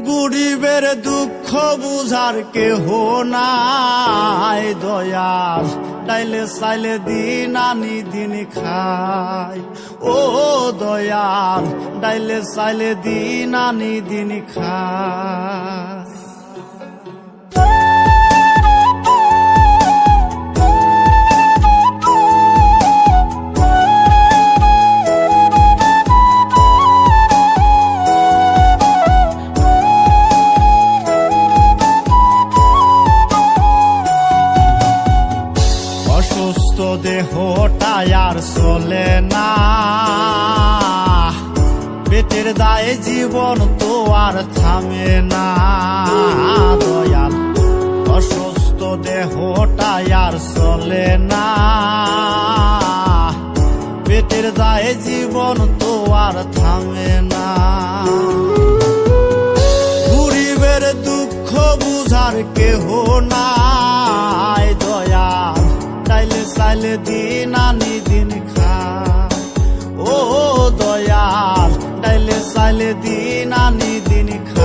গরিবের দুঃখ বুঝার কেহ নাই দয়াল, ডাইলে চাইলে দিন আনি দিন খাই। ও দয়াল, ডাইলে চাইলে দিন আনি দিন খাই। অসুস্থ দেহটাই আর চলে না, পেটের দায়ে জীবন তো আর থামে না দয়াল। অসুস্থ দেহটাই আর চলে না, পেটের দায়ে জীবন তো আর থামে না। গরিবের দুঃখ বুঝার কেহ নাই দয়াল, ডাইলে চাইলে দিন আনি দিন খাই। ও দয়াল, ডাইলে চাইলে দিন আনি দিন খাই।